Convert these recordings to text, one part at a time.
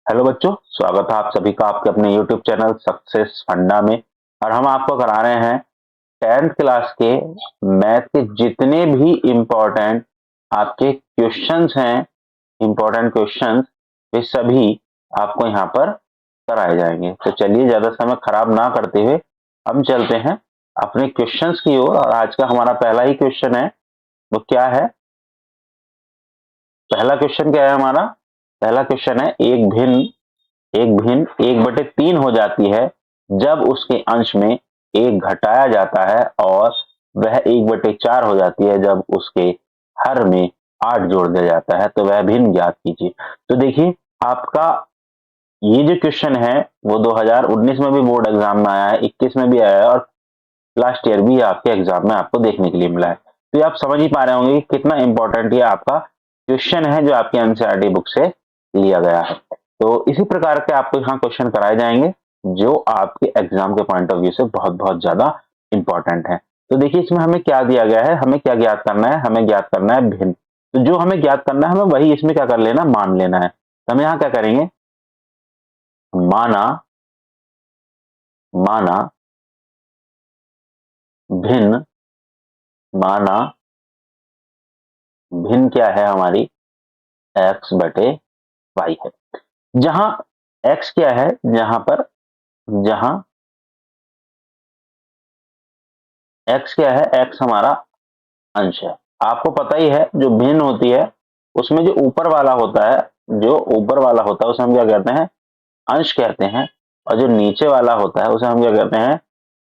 Hello बच्चों, स्वागत है आप सभी का आपके अपने YouTube चैनल सक्सेस फंडा में। और हम आपको करा रहे हैं 10th क्लास के मैथ के जितने भी इम्पोर्टेंट आपके क्वेश्चंस हैं, इम्पोर्टेंट क्वेश्चंस, वे सभी आपको यहाँ पर कराए जाएंगे। तो चलिए ज़्यादा समय खराब ना करते हुए हम चलते हैं अपने क्वेश्चंस की ओर। और आज का हमारा पहला ही क्वेश्चन है, वो क्या है? पहला क्वेश्चन क्या है हमारा? पहला क्वेश्चन है एक भिन्न 1/3 हो जाती है जब उसके अंश में एक घटाया जाता है, और वह 1/4 हो जाती है जब उसके हर में 8 जोड़ दिया जाता है। तो वह भिन्न ज्ञात कीजिए। तो देखिए, आपका ये जो क्वेश्चन है वो 2019 में भी बोर्ड एग्जाम में आया है, 21 में भी आया है, और लास्ट ईयर भी आपके एग्जाम में आपको देखने के लिए मिला है। तो ये आप समझ ही पा रहे होंगे कि कितना इंपॉर्टेंट ये आपका क्वेश्चन है जो आपके एनसीईआरटी बुक से लिया गया है। तो इसी प्रकार के आपको यहाँ क्वेश्चन कराए जाएंगे जो आपके एग्जाम के पॉइंट ऑफ व्यू से बहुत बहुत ज्यादा इंपॉर्टेंट है। तो देखिए, इसमें हमें क्या दिया गया है, हमें क्या ज्ञात करना है? हमें ज्ञात करना है भिन्न। तो जो हमें ज्ञात करना है हमें वही इसमें क्या कर लेना, मान लेना है। तो हम यहाँ क्या करेंगे, माना माना भिन्न, माना भिन्न क्या है हमारी, x/y है। जहां x क्या है, जहां x क्या है, x हमारा अंश है। आपको पता ही है जो भिन्न होती है उसमें जो ऊपर वाला होता है, उसे हम क्या कहते हैं, अंश कहते हैं। और जो नीचे वाला होता है उसे हम क्या कहते हैं,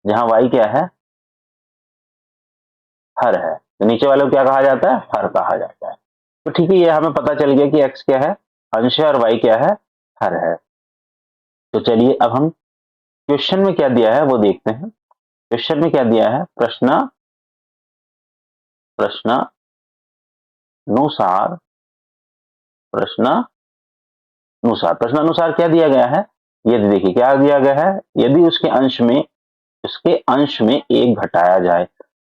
जहां y क्या है, हर है। तो नीचे वाले को क्या कहा जाता है, हर कहा जाता है। तो ठीक है, ये हमें पता चल गया कि x क्या है, अंश है, और y क्या है, हर है। तो चलिए अब हम क्वेश्चन में क्या दिया है वो देखते हैं। क्वेश्चन में क्या दिया है, प्रश्नानुसार प्रश्नानुसार क्या दिया गया है, ये देखिए क्या दिया गया है, यदि उसके अंश में एक घटाया जाए।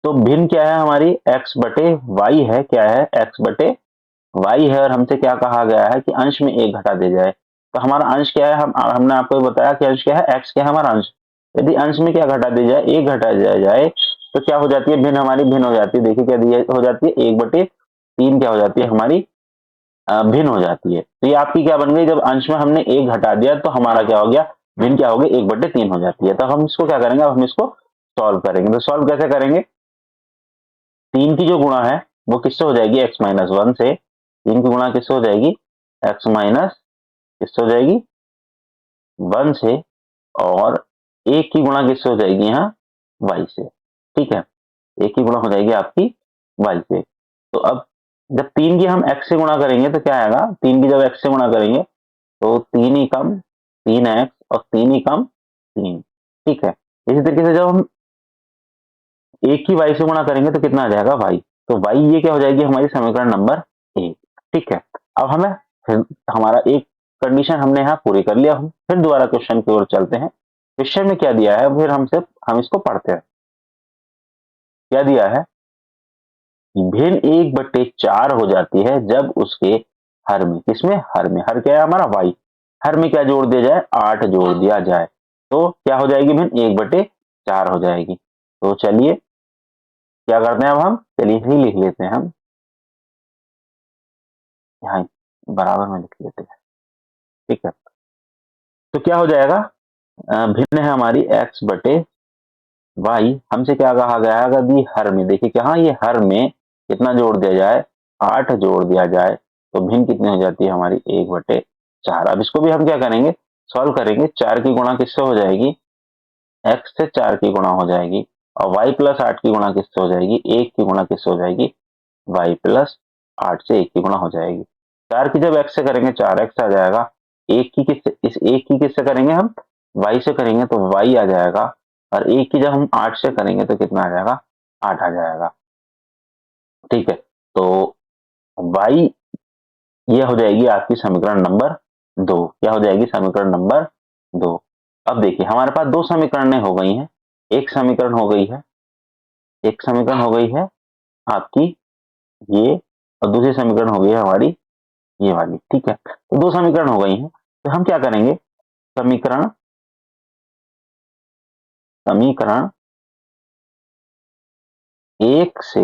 तो भिन्न क्या है हमारी, x/y है। क्या है, x/y है, और हमसे क्या कहा गया है कि अंश में एक घटा दिया जाए। तो हमारा अंश क्या है, हमने आपको बताया कि अंश क्या है, x क्या है हमारा अंश। यदि अंश में क्या घटा दिया जाए, एक घटा दिया जाए, तो क्या हो जाती है, भिन्न हमारी भिन्न हो जाती है। देखिए क्या दिया हो जाती है, 1/3 क्या हो जाती है हमारी, भिन्न हो जाती है। तो ये आपकी क्या बन गई, जब अंश में हमने एक घटा दिया तो हमारा क्या हो गया, भिन्न क्या हो गई, 1/3 हो जाती है। तो हम इसको क्या करेंगे, अब हम इसको सॉल्व करेंगे। तो सॉल्व कैसे करेंगे, 3 की जो गुणा है वो किससे हो जाएगी, x-1 से। 3 की गुणा किससे हो जाएगी, x माइनस किससे हो जाएगी, 1 से। और 1 की गुणा किससे हो जाएगी यहाँ, y से। ठीक है, 1 की गुणा हो जाएगी आपकी y से। तो अब जब 3 की हम x से गुणा करेंगे तो क्या आएगा, 3 की जब x से गुणा करेंगे तो 3 ही कम 3x, और 3 ही कम 3। ठीक है, इसी तरीके से जब हम 1 की y से गुणा करेंगे तो कितना आ जाएगा, y। तो y ये क्या हो जाएगी हमारी समीकरण नंबर 1। ठीक है, अब हमें फिर हमारा एक कंडीशन हमने यहाँ पूरी कर लिया। हम फिर दोबारा क्वेश्चन की ओर चलते हैं। क्वेश्चन में क्या दिया है, फिर हम इसको पढ़ते हैं। क्या दिया है, भिन्न 1/4 हो जाती है जब उसके हर में, किसमें, हर में, हर क्या है हमारा y, हर में क्या जोड़ दिया जाए, 8 जोड़ दिया जाए। तो क्या हो जाएगी, भिन्न 1/4 हो जाएगी। तो चलिए क्या करते हैं, अब हम चलिए ही लिख लेते हैं, हम यहाँ बराबर में लिख लेते हैं। ठीक है, तो क्या हो जाएगा, भिन्न है हमारी x/y। हमसे क्या कहा गया है, अगर ये हर में, देखिए क्या, ये हर में कितना जोड़ दिया जाए, 8 जोड़ दिया जाए, तो भिन्न कितनी हो जाती है हमारी, 1/4। अब इसको भी हम क्या करेंगे, सॉल्व करेंगे। 4 की गुणा किससे हो जाएगी, x से 4 की गुणा हो जाएगी, और y+8 की गुणा किससे हो जाएगी, 1 की गुणा किससे हो जाएगी, y+8 से 1 की गुणा हो जाएगी। 4 की जब x से करेंगे 4x आ जाएगा। 1 की किससे, इस 1 की किससे करेंगे हम, y से करेंगे तो y आ जाएगा। और 1 की जब हम 8 से करेंगे तो कितना आ जाएगा, 8 आ जाएगा। ठीक है, तो y ये हो जाएगी आपकी समीकरण नंबर 2। क्या हो जाएगी, समीकरण नंबर 2। अब देखिए हमारे पास दो समीकरणें हो गई हैं। एक समीकरण हो गई है, एक समीकरण हो गई है आपकी ये, और दूसरी समीकरण हो गई है हमारी ये वाली। ठीक है, तो दो समीकरण हो गई हैं। तो हम क्या करेंगे, समीकरण समीकरण 1 से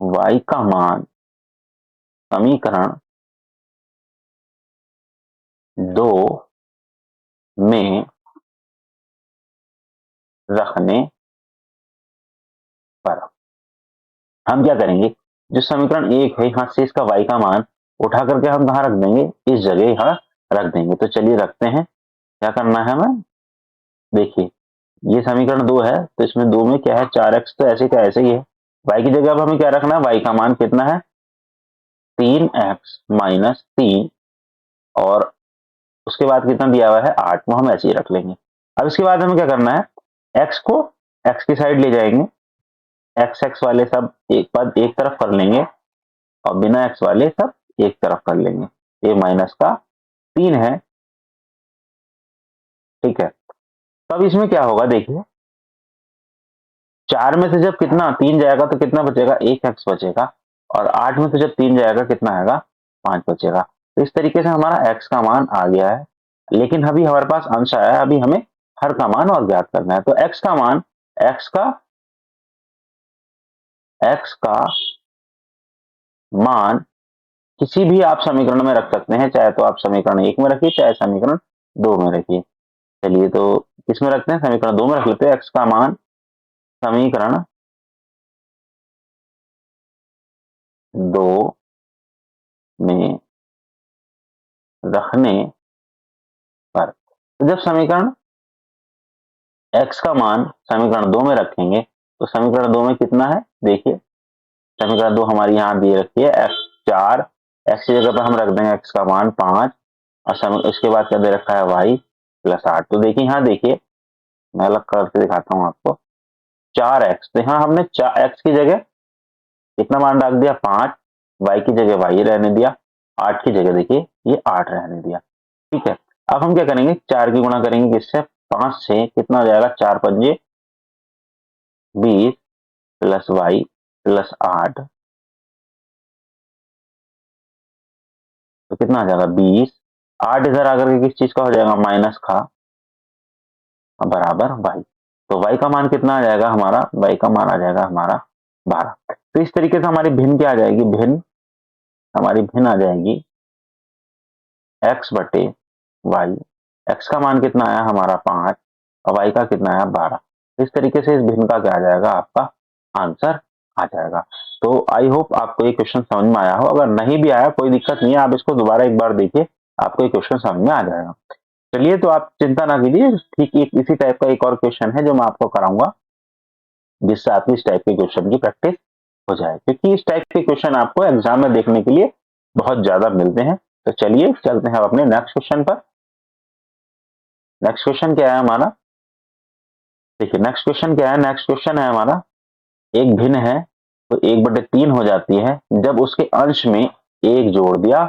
y का मान समीकरण 2 में रखने पर हम क्या करेंगे, जो समीकरण 1 है यहाँ से इसका y का मान उठा करके हम कहाँ रख देंगे, इस जगह यहाँ रख देंगे। तो चलिए रखते हैं, क्या करना है हमें, देखिए ये समीकरण 2 है तो इसमें 2 में क्या है 4x, तो ऐसे का ऐसे ही है। y की जगह अब हमें क्या रखना है, y का मान कितना है 3x माइनस 3, और उसके बाद कितना दिया हुआ है 8, वो हम ऐसे ही रख लेंगे। अब इसके बाद हमें क्या करना है, x को x की साइड ले जाएंगे, x वाले सब एक पद एक तरफ कर लेंगे और बिना x वाले सब एक तरफ कर लेंगे। ये माइनस का 3 है, ठीक है। तब इसमें क्या होगा देखिए, 4 में से जब कितना 3 जाएगा तो कितना बचेगा, 1x बचेगा, और 8 में से जब 3 जाएगा कितना आएगा, 5 बचेगा। तो इस तरीके से हमारा x का मान आ गया है, लेकिन अभी हमारे पास अंश आया है, अभी हमें हर का मान और ज्ञात करना है। तो x का मान, x का मान किसी भी आप समीकरण में रख सकते हैं, चाहे तो आप समीकरण 1 में रखिए चाहे समीकरण 2 में रखिए। चलिए तो किस में रखते हैं, समीकरण 2 में रख लेते हैं। x का मान समीकरण 2 में रखने पर, तो जब समीकरण x का मान समीकरण 2 में रखेंगे तो समीकरण 2 में कितना है, देखिए समीकरण 2 हमारी यहाँ दे रखी है x 4, x की जगह पर हम रख देंगे x का मान 5, और इसके बाद क्या दे रखा है y प्लस 8। तो देखिए यहाँ देखिए, मैं अलग करके दिखाता हूँ आपको, 4x, तो यहाँ हमने x की जगह कितना मान रख दिया 5, y की जगह y रहने दिया, 8 की जगह देखिए ये 8 रहने दिया, ठीक है। अब हम क्या करेंगे, 4 की गुणा करेंगे किससे, 5 से, कितना हो जाएगा 4 पंजे 20 प्लस y प्लस 8, तो कितना आ जाएगा 20, 8 इधर आकर के किस चीज का हो जाएगा, माइनस का, बराबर y। तो y का मान कितना आ जाएगा हमारा, y का मान आ जाएगा हमारा 12। तो इस तरीके से हमारी भिन्न क्या आ जाएगी, हमारी भिन्न आ जाएगी x बटे y। x का मान कितना आया हमारा 5 और y का कितना आया 12। इस तरीके से इस भिन्न का क्या आ जाएगा, आपका आंसर आ जाएगा। तो आई होप आपको ये क्वेश्चन समझ में आया हो, अगर नहीं भी आया कोई दिक्कत नहीं है, आप इसको दोबारा एक बार देखिए, आपको ये क्वेश्चन समझ में आ जाएगा। चलिए तो आप चिंता ना कीजिए, ठीक एक इसी टाइप का एक और क्वेश्चन है जो मैं आपको कराऊंगा, जिससे आपकी इस टाइप के क्वेश्चन की प्रैक्टिस हो जाए, क्योंकि इस टाइप के क्वेश्चन आपको एग्जाम में देखने के लिए बहुत ज्यादा मिलते हैं। तो चलिए चलते हैं अपने नेक्स्ट क्वेश्चन पर। नेक्स्ट क्वेश्चन क्या है हमारा, देखिए नेक्स्ट क्वेश्चन क्या है, नेक्स्ट क्वेश्चन है हमारा, एक भिन्न है तो 1/3 हो जाती है जब उसके अंश में 1 जोड़ दिया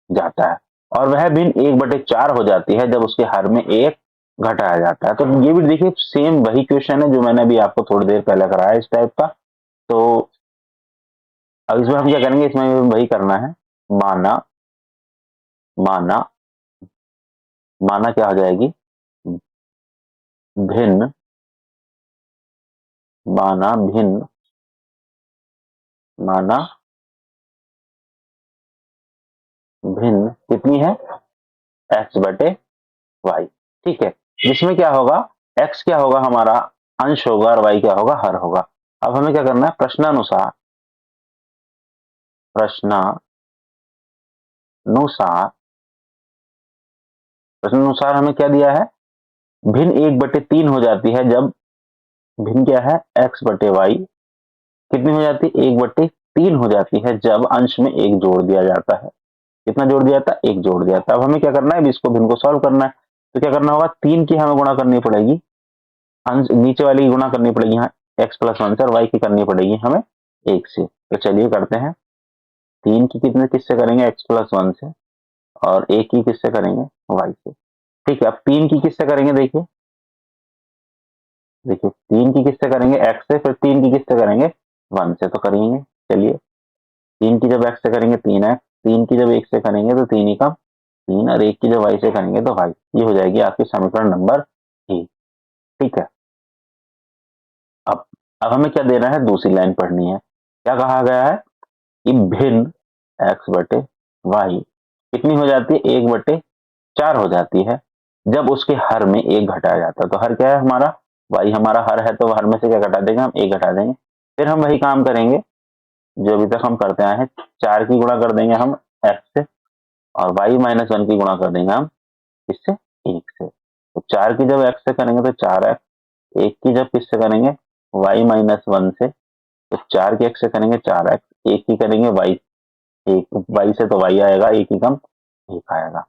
जाता है, और वह भिन्न 1/4 हो जाती है जब उसके हर में 1 घटाया जाता है। तो ये भी देखिए सेम वही क्वेश्चन है जो मैंने अभी आपको थोड़ी देर पहले कराया इस टाइप का। तो अब इसमें हम क्या करेंगे, इसमें भी वही करना है, माना माना माना क्या हो जाएगी, भिन्न, माना भिन्न, माना भिन्न कितनी है, x/y, ठीक है। जिसमें क्या होगा, x क्या होगा हमारा अंश होगा और y क्या होगा हर होगा। अब हमें क्या करना है, प्रश्नानुसार प्रश्नानुसार हमें क्या दिया है, भिन्न 1/3 हो जाती है जब, भिन्न क्या है x/y कितनी हो जाती है, 1/3 हो जाती है जब अंश में 1 जोड़ दिया जाता है। कितना जोड़ दिया था, 1 जोड़ दिया था। अब हमें क्या करना है, अब इसको भिन्न को सॉल्व करना है। तो क्या करना होगा, 3 की हमें गुणा करनी पड़ेगी, अंश नीचे वाली की गुणा करनी पड़ेगी, यहाँ x+1 से, और y की करनी पड़ेगी हमें 1 से। तो चलिए करते हैं, 3 की कितने किससे करेंगे, x+1 से, और 1 की किससे करेंगे, y से, ठीक है। अब 3 की किससे करेंगे, देखिए देखिए 3 की किससे करेंगे, x से, फिर 3 की किससे करेंगे, 1 से, तो करेंगे। चलिए 3 की जब x से करेंगे 3x, 3 की जब 1 से करेंगे तो 3 ही का 3 और 1 की जब y से करेंगे तो y, ये हो जाएगी आपकी समीकरण नंबर 1। ठीक है। अब अब हमें क्या देना है, दूसरी लाइन पढ़नी है। क्या कहा गया है कि भिन्न x बटे y कितनी हो जाती है, 1/4 हो जाती है जब उसके हर में 1 घटाया जाता है। तो हर क्या है हमारा, y हमारा हर है, तो हर में से क्या घटा देंगे हम, 1 घटा देंगे। फिर हम वही काम करेंगे जो अभी तक हम करते आए हैं, 4 की गुणा कर देंगे हम x से, और y-1 की गुणा कर देंगे हम इससे, 1 से। तो 4 की जब x से करेंगे तो 4x, 1 की जब किससे करेंगे, y-1 से, तो 4 की x से करेंगे 4x, 1 की करेंगे y, 1 y से तो y आएगा, 1 ही कम 1 आएगा।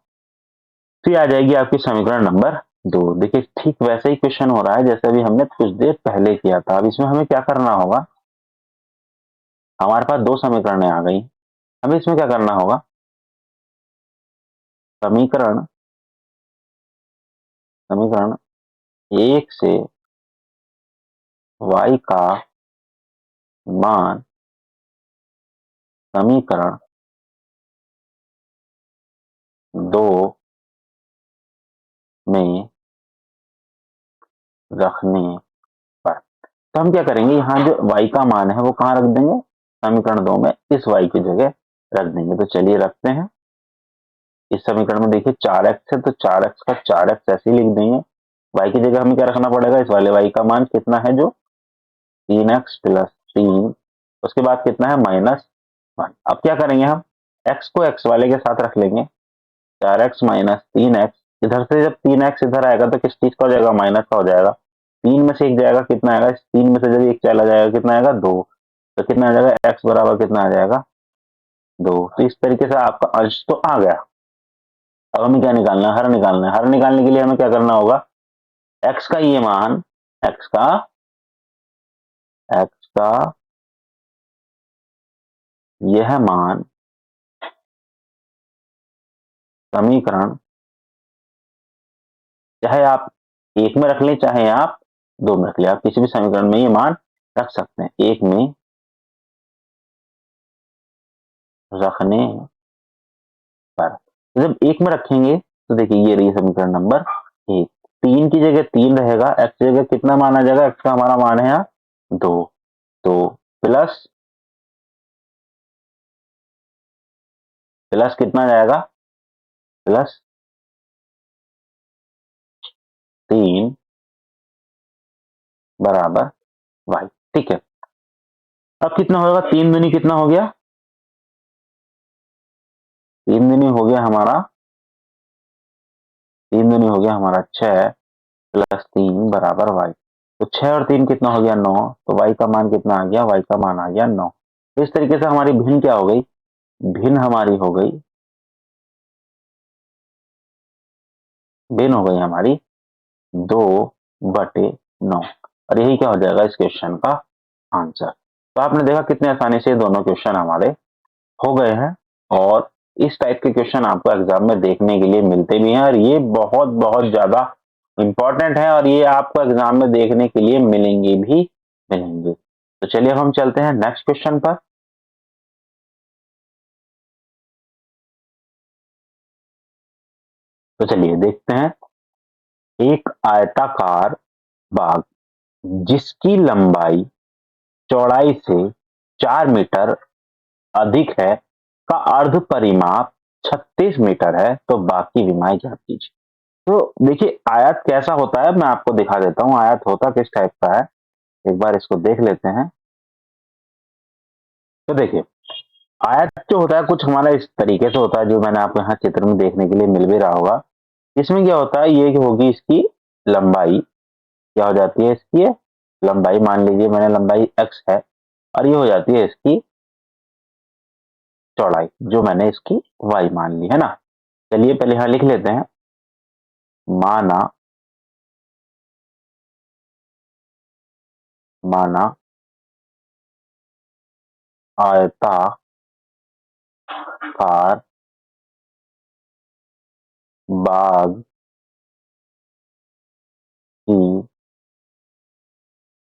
तो ये आ जाएगी आपकी समीकरण नंबर 2। देखिए ठीक वैसे ही क्वेश्चन हो रहा है जैसे अभी हमने कुछ देर पहले किया था। अब इसमें हमें क्या करना होगा, हमारे पास 2 समीकरणें आ गई, हमें इसमें क्या करना होगा, समीकरण समीकरण 1 से y का मान समीकरण 2 में रखने पर, तो हम क्या करेंगे, यहाँ जो y का मान है वो कहाँ रख देंगे, समीकरण 2 में इस y की जगह रख देंगे। तो चलिए रखते हैं। इस समीकरण में देखिए 4x है, तो 4x का 4x ऐसे ही लिख देंगे। y की जगह हमें क्या रखना पड़ेगा, इस वाले y का मान कितना है, जो 3x प्लस 3, उसके बाद कितना है -1। अब क्या करेंगे हम, x को x वाले के साथ रख लेंगे, 4x माइनस 3x, इधर से जब 3x इधर आएगा तो किस चीज का हो जाएगा, माइनस का हो जाएगा। 3 में से 1 जाएगा, कितना आएगा, इस 3 में से जब 1 चला जाएगा कितना आएगा, 2। तो कितना आ जाएगा, x बराबर कितना आ जाएगा, 2। तो इस तरीके से आपका अंश तो आ गया। अब हमें क्या निकालना है, हर निकालना है। हर निकालने के लिए हमें क्या करना होगा, x का ये मान, x का यह मान समीकरण, चाहे आप 1 में रख लें चाहे आप 2 में रख लें, आप किसी भी समीकरण में ये मान रख सकते हैं। 1 में रखने पर, तो जब 1 में रखेंगे तो देखिए ये रही समीकरण नंबर 1। 3 की जगह 3 रहेगा, x की जगह कितना मान आ जाएगा, x का हमारा मान है यहाँ 2। तो प्लस प्लस कितना जाएगा, प्लस 3 बराबर y। ठीक है। अब कितना होगा, 3 दूनी कितना हो गया, 3 दूनी हो गया हमारा, 3 दूनी हो गया हमारा 6 प्लस 3 बराबर y। तो 6 और 3 कितना हो गया, 9। तो y का मान कितना आ गया, y का मान आ गया 9। तो इस तरीके से हमारी भिन्न क्या हो गई, भिन्न हमारी हो गई, भिन्न हो गई हमारी 2/9। और यही क्या हो जाएगा इस क्वेश्चन का आंसर। तो आपने देखा कितने आसानी से ये दोनों क्वेश्चन हमारे हो गए हैं, और इस टाइप के क्वेश्चन आपको एग्जाम में देखने के लिए मिलते भी हैं, और ये बहुत बहुत ज्यादा इंपॉर्टेंट है, और ये आपको एग्जाम में देखने के लिए मिलेंगे भी मिलेंगे। तो चलिए अब हम चलते हैं नेक्स्ट क्वेश्चन पर। तो चलिए देखते हैं, एक आयताकार बाग जिसकी लंबाई चौड़ाई से 4 मीटर अधिक है का अर्ध परिमाप 36 मीटर है, तो बाकी विमाएं ज्ञात कीजिए। तो देखिए आयत कैसा होता है, मैं आपको दिखा देता हूं आयत होता किस टाइप का है, एक बार इसको देख लेते हैं। तो देखिए आयत जो होता है कुछ हमारा इस तरीके से होता है, जो मैंने आपको यहाँ चित्र में देखने के लिए मिल भी रहा होगा। इसमें क्या होता है, ये होगी इसकी लंबाई, क्या हो जाती है इसकी लंबाई, मान लीजिए मैंने लंबाई x है, और ये हो जाती है इसकी चौड़ाई, जो मैंने इसकी y मान ली है ना। चलिए पहले यहां लिख लेते हैं, माना माना आयताकार बाग की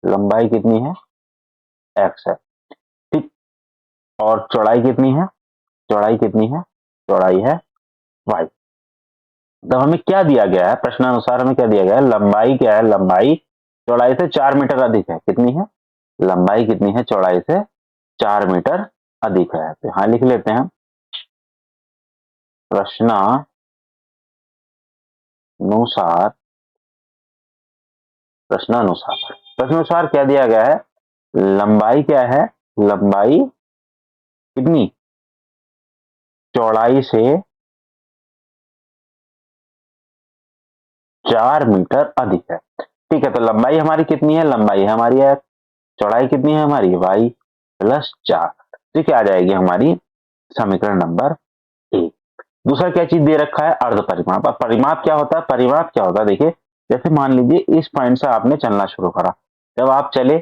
लंबाई कितनी है, x है, ठीक। और चौड़ाई कितनी है, चौड़ाई कितनी है, चौड़ाई है y। तो हमें क्या दिया गया है, प्रश्नानुसार हमें क्या दिया गया है, लंबाई क्या है, लंबाई चौड़ाई से 4 मीटर अधिक है। कितनी है, लंबाई कितनी है, चौड़ाई से 4 मीटर अधिक है। तो यहाँ लिख लेते हैं प्रश्नानुसार, प्रश्नानुसार प्रश्नानुसार क्या दिया गया है, लंबाई क्या है, लंबाई कितनी, चौड़ाई से 4 मीटर अधिक है। ठीक है, तो लंबाई हमारी कितनी है, लंबाई हमारी है, चौड़ाई कितनी है हमारी, y प्लस 4। तो क्या आ जाएगी हमारी समीकरण नंबर 1। दूसरा क्या चीज दे रखा है, अर्ध परिमाप। अब परिमाप क्या होता है, परिमाप क्या होता है, देखिए जैसे मान लीजिए इस पॉइंट से आपने चलना शुरू करा, जब आप चले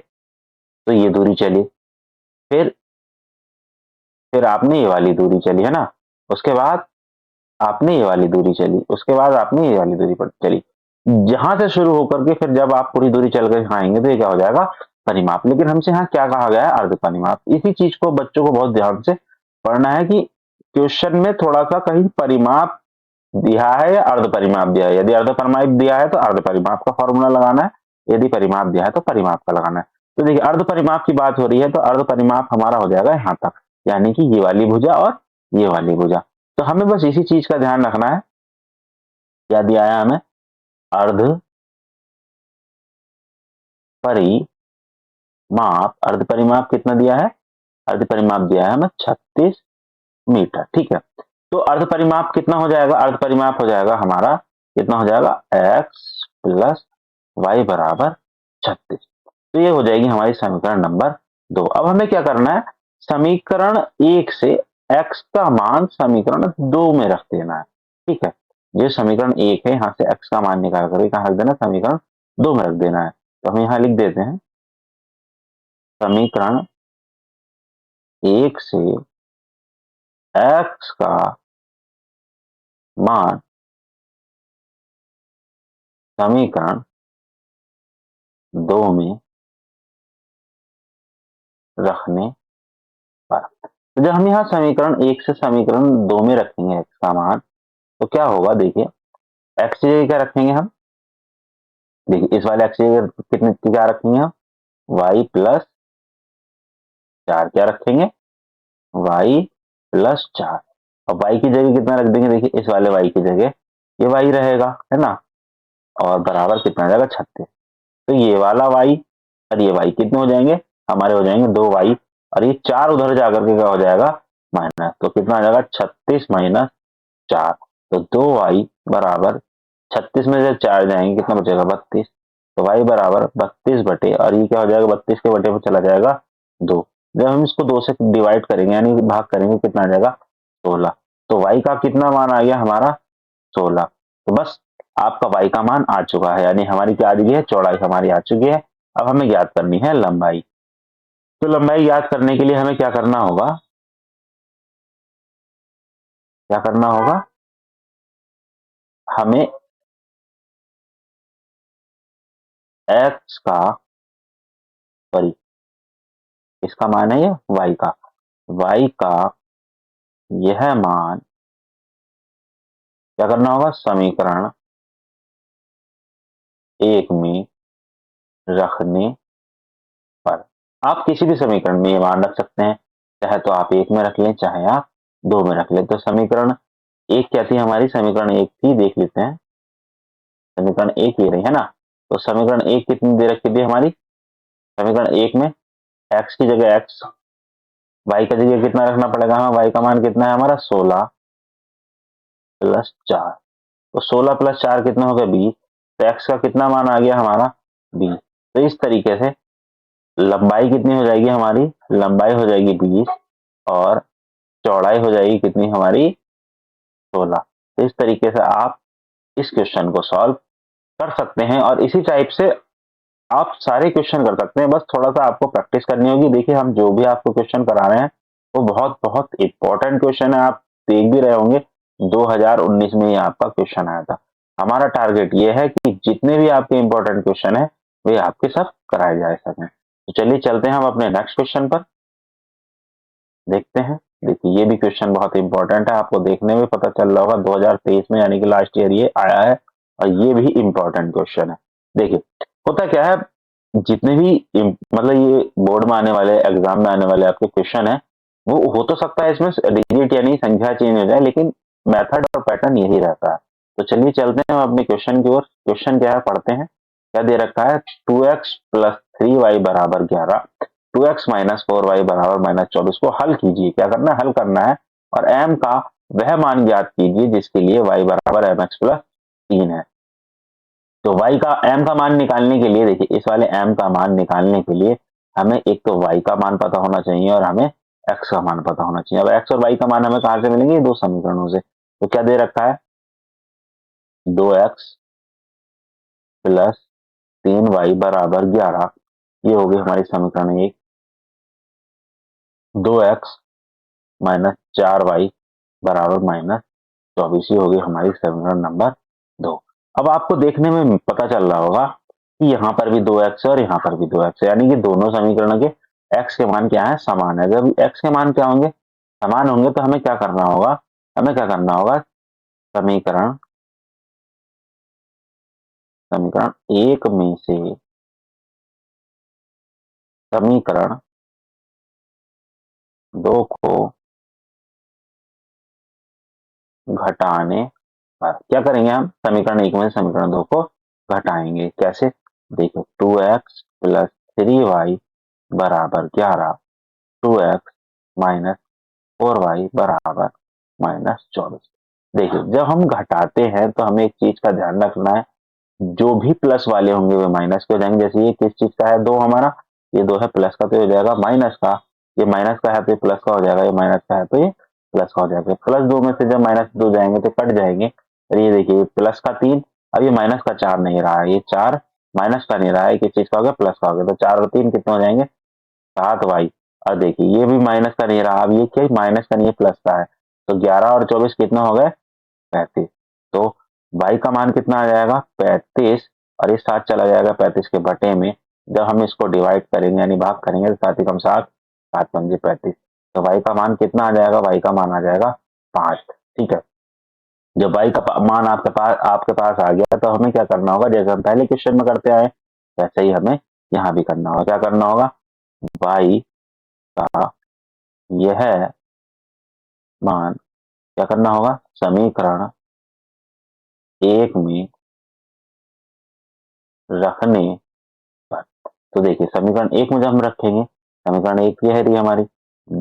तो ये दूरी चली, फिर आपने ये वाली दूरी चली, है ना, उसके बाद आपने ये वाली दूरी चली, उसके बाद आपने ये वाली दूरी पर चली, जहां से शुरू होकर के फिर जब आप पूरी दूरी चल कर यहाँ आएंगे तो ये क्या हो जाएगा, परिमाप। लेकिन हमसे यहाँ क्या कहा गया है, अर्ध परिमाप। इसी चीज को बच्चों को बहुत ध्यान से पढ़ना है कि क्वेश्चन में थोड़ा सा कहीं परिमाप दिया है या अर्ध परिमाप दिया है। यदि अर्ध परिमाप दिया है तो अर्ध परिमाप का फॉर्मूला लगाना है, यदि परिमाप दिया है तो परिमाप का लगाना है। तो देखिए अर्ध परिमाप की बात हो रही है तो अर्ध परिमाप हमारा हो जाएगा यहाँ तक, यानी कि ये वाली भुजा और ये वाली भुजा। तो हमें बस इसी चीज का ध्यान रखना है, क्या दिया है हमें, अर्ध परिमाप। अर्ध परिमाप कितना दिया है, अर्ध परिमाप दिया है हमें 36 मीटर। ठीक है, तो अर्ध परिमाप कितना हो जाएगा, अर्ध परिमाप हो जाएगा हमारा, कितना हो जाएगा, x प्लस वाई बराबर 36। तो ये हो जाएगी हमारी समीकरण नंबर 2। अब हमें क्या करना है, समीकरण 1 से x का मान समीकरण 2 में रख देना है। ठीक है, जो समीकरण 1 है यहाँ से x का मान निकाल करके कहाँ रख देना, समीकरण 2 में रख देना है। तो हम यहाँ लिख देते हैं समीकरण 1 से x का मान समीकरण 2 में रखने पर। तो जब हम यहाँ समीकरण 1 से समीकरण 2 में रखेंगे x का मान, तो क्या होगा, देखिए x की जगह क्या रखेंगे हम, देखिए इस वाले x की जगह कितने क्या रखेंगे हम, y प्लस 4 क्या रखेंगे, y प्लस 4। और y की जगह कितना रख देंगे, देखिए इस वाले y की जगह ये y रहेगा, है ना, और बराबर कितना आ जाएगा 36। तो ये वाला y और ये y कितने हो जाएंगे, हमारे हो जाएंगे 2y, और ये 4 उधर जाकर के क्या हो जाएगा, माइनस। तो कितना आ जाएगा 36 माइनस 4। तो 2y बराबर 36 में से 4 जाएंगे, कितना बचेगा 32। तो y बराबर 32 बटे, और ये क्या हो जाएगा, 32 के बटे पर चला जाएगा 2। जब हम इसको 2 से डिवाइड करेंगे यानी भाग करेंगे, कितना आ जाएगा 16। तो y का कितना मान आ गया हमारा 16। तो बस आपका y का मान आ चुका है, यानी हमारी क्या आ गई है, चौड़ाई हमारी आ चुकी है। अब हमें ज्ञात करनी है लंबाई। तो लंबाई ज्ञात करने के लिए हमें क्या करना होगा, क्या करना होगा, हमें x का सॉरी इसका मान है ये y का यह मान क्या करना होगा, समीकरण 1 में रखने पर। आप किसी भी समीकरण में ये मान रख सकते हैं, चाहे तो आप 1 में रख लें, चाहे आप 2 में रख लें। तो समीकरण 1 क्या थी हमारी, समीकरण 1 थी, देख लेते हैं, समीकरण 1 ये रही, है ना। तो समीकरण 1 कितनी दे रखी थी हमारी, समीकरण 1 में x की जगह x, y का जगह कितना रखना पड़ेगा हमें, y का मान कितना है हमारा 16 प्लस 4। तो 16 प्लस 4 कितना हो गया 20। तो x का कितना मान आ गया हमारा 20। तो इस तरीके से लंबाई कितनी हो जाएगी हमारी, लंबाई हो जाएगी 20 और चौड़ाई हो जाएगी कितनी हमारी 16। तो इस तरीके से आप इस क्वेश्चन को सॉल्व कर सकते हैं, और इसी टाइप से आप सारे क्वेश्चन कर सकते हैं। बस थोड़ा सा आपको प्रैक्टिस करनी होगी। देखिए हम जो भी आपको क्वेश्चन करा रहे हैं वो बहुत बहुत इंपॉर्टेंट क्वेश्चन है, आप देख भी रहे होंगे 2019 में ये आपका क्वेश्चन आया था। हमारा टारगेट ये है कि जितने भी आपके इंपॉर्टेंट क्वेश्चन है वे आपके सब कराए जा सकें। तो चलिए चलते हैं हम अपने नेक्स्ट क्वेश्चन पर, देखते हैं। देखिए ये भी क्वेश्चन बहुत इंपॉर्टेंट है, आपको देखने में पता चल रहा होगा 2023 में यानी कि लास्ट ईयर ये आया है और ये भी इम्पोर्टेंट क्वेश्चन है। देखिए होता क्या है, जितने भी मतलब ये बोर्ड में आने वाले एग्जाम में आने वाले आपके क्वेश्चन है, वो हो तो सकता है इसमें डिजिट यानी संख्या चेंज हो जाए, लेकिन मेथड और पैटर्न यही रहता है। तो चलिए चलते हैं अपने क्वेश्चन की ओर। क्वेश्चन क्या है पढ़ते हैं। क्या दे रखा है, 2x प्लस 3y बराबर 11, 2x माइनस 4y बराबर माइनस 24 को हल कीजिए। क्या करना है, हल करना है और m का वह मान ज्ञात कीजिए जिसके लिए y बराबर mx प्लस 3 है। तो y का m का मान निकालने के लिए, देखिए इस वाले m का मान निकालने के लिए हमें एक तो y का मान पता होना चाहिए और हमें x का मान पता होना चाहिए। अब x और y का मान हमें कहां से मिलेंगे, दो समीकरणों से। तो क्या दे रखा है, 2x प्लस 3y बराबर 11, ये हो गई हमारी समीकरण एक। 2x माइनस 4y बराबर माइनस 24, ये हो गई हमारी समीकरण नंबर 2। अब आपको देखने में पता चल रहा होगा कि यहाँ पर भी 2x है और यहाँ पर भी 2x है, यानी कि दोनों समीकरणों के x के मान क्या है, समान है। जब x के मान क्या होंगे, समान होंगे, तो हमें क्या करना होगा, हमें क्या करना होगा, समीकरण समीकरण एक में से समीकरण दो को घटाने पर क्या करेंगे, हम समीकरण एक में से समीकरण दो को घटाएंगे। कैसे, देखो 2x प्लस 3y बराबर 11, 2x माइनस 4y बराबर माइनस 24। देखिए जब हम घटाते हैं तो हमें एक चीज का ध्यान रखना है, जो भी प्लस वाले होंगे वे माइनस के हो जाएंगे। जैसे ये किस चीज का है, दो हमारा, ये दो है प्लस का, तो ये हो जाएगा माइनस का। ये माइनस का है तो ये प्लस का हो जाएगा, ये माइनस का है तो ये प्लस का हो जाएगा। प्लस दो में से जब माइनस दो जाएंगे तो कट जाएंगे। और ये देखिए प्लस का 3, अब ये माइनस का 4 नहीं रहा है, ये 4 माइनस का नहीं रहा है, किस चीज का हो गया, प्लस का हो गया। तो 4 और 3 कितने हो जाएंगे, 7y। और देखिए ये भी माइनस का नहीं रहा, अब ये क्या, माइनस का नहीं है, प्लस का है। तो 11 और 24 कितना हो गए, 35। तो y का मान कितना आ जाएगा, 35, और ये 7 चला जाएगा 35 के बटे में। जब हम इसको डिवाइड करेंगे यानी भाग करेंगे तो 7 कम 7, 7 पंजे 35। तो y का मान कितना आ जाएगा, y का मान आ जाएगा 5। ठीक है, जब y का मान आपके पास आ गया तो हमें क्या करना होगा, जैसे हम पहले क्वेश्चन में करते आए वैसे ही हमें यहाँ भी करना होगा। क्या करना होगा, y का यह मान क्या करना होगा, समीकरण एक में रखने पर। तो देखिए समीकरण एक में जब हम रखेंगे, समीकरण एक ये है रही हमारी,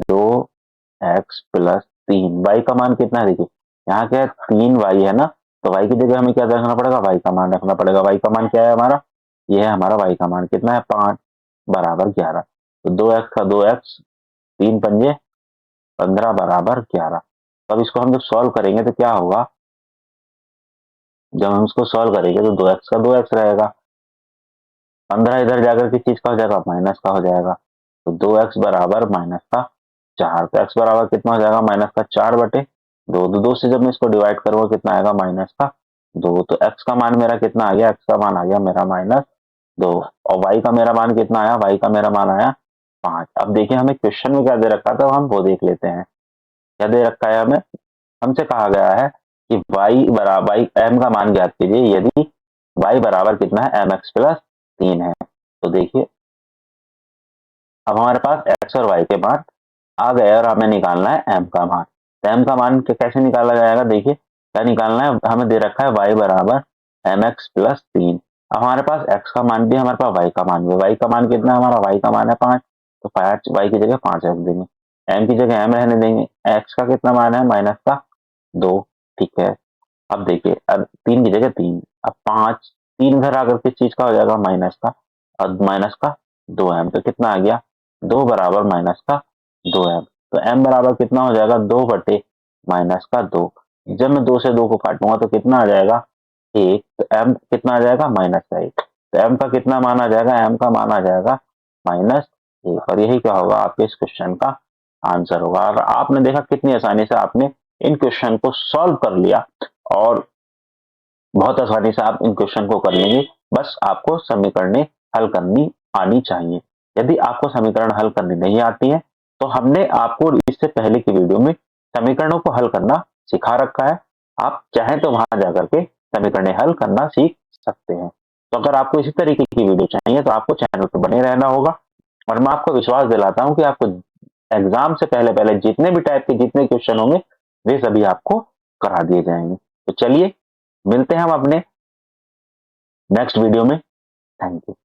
2x प्लस 3, y का मान कितना है, देखिए यहाँ क्या है, 3y है ना, तो y की जगह हमें क्या रखना पड़ेगा, y का मान रखना पड़ेगा। y का मान क्या है हमारा, ये है हमारा y का मान कितना है, 5 बराबर 11। तो 2x का 2x, 3 पंजे 15 बराबर 11। तो अब इसको हम जब सॉल्व करेंगे तो क्या होगा, जब हम इसको सॉल्व करेंगे तो 2x का 2x रहेगा, 15 इधर जाकर किस चीज का हो जाएगा, माइनस का हो जाएगा। तो 2x बराबर माइनस का 4। तो x बराबर कितना हो जाएगा, माइनस का 4 बटे 2। दो से जब मैं इसको डिवाइड करूंगा कितना आएगा, माइनस का 2। तो x का मान मेरा कितना आ गया, x का मान आ गया मेरा माइनस 2। और y का मेरा मान कितना आया, y का मेरा मान आया 5। अब देखिए हमें क्वेश्चन में क्या दे रखा था, हम वो देख लेते हैं। क्या दे रखा है हमें, हमसे कहा गया है कि y बराबर m का मान ज्ञात कीजिए यदि y बराबर कितना है, mx प्लस 3 है। तो देखिए अब हमारे पास x और y के मान आ गए और हमें निकालना है m का मान। तो m का मान कैसे निकाला जाएगा, देखिए क्या निकालना है, हमें दे रखा है y बराबर mx प्लस 3। अब हमारे पास x का मान भी है, हमारे पास y का मान भी है। y का मान कितना है हमारा, y का मान है 5, तो 5 y की जगह 5 रख देंगे, m की जगह m रहने देंगे। x का कितना मान है, माइनस का 2। ठीक है, अब देखिए अब 3 की जगह 3, अब 5, 3 घर आकर किस चीज का हो जाएगा, माइनस का, और माइनस का 2m। तो कितना आ गया, 2 बराबर माइनस का 2m। तो m बराबर कितना हो जाएगा, 2 बटे माइनस का 2। जब मैं 2 से 2 को काटूंगा तो कितना आ जाएगा, 1। तो m कितना आ जाएगा, माइनस का 1। तो m का कितना मान आ जाएगा, m का मान आ जाएगा माइनस 1। और यही क्या होगा, आपके इस क्वेश्चन का आंसर होगा। और आपने देखा कितनी आसानी से आपने इन क्वेश्चन को सॉल्व कर लिया, और बहुत आसानी से आप इन क्वेश्चन को कर लेंगे। बस आपको समीकरणें हल करनी आनी चाहिए। यदि आपको समीकरण हल करनी नहीं आती है तो हमने आपको इससे पहले की वीडियो में समीकरणों को हल करना सिखा रखा है। आप चाहें तो वहां जाकर के समीकरण हल करना सीख सकते हैं। तो अगर आपको इसी तरीके की वीडियो चाहिए तो आपको चैनल पर बने रहना होगा, और मैं आपको विश्वास दिलाता हूं कि आपको एग्जाम से पहले पहले जितने भी टाइप के जितने क्वेश्चन होंगे वे सभी आपको करा दिए जाएंगे। तो चलिए मिलते हैं हम अपने नेक्स्ट वीडियो में। Thank you.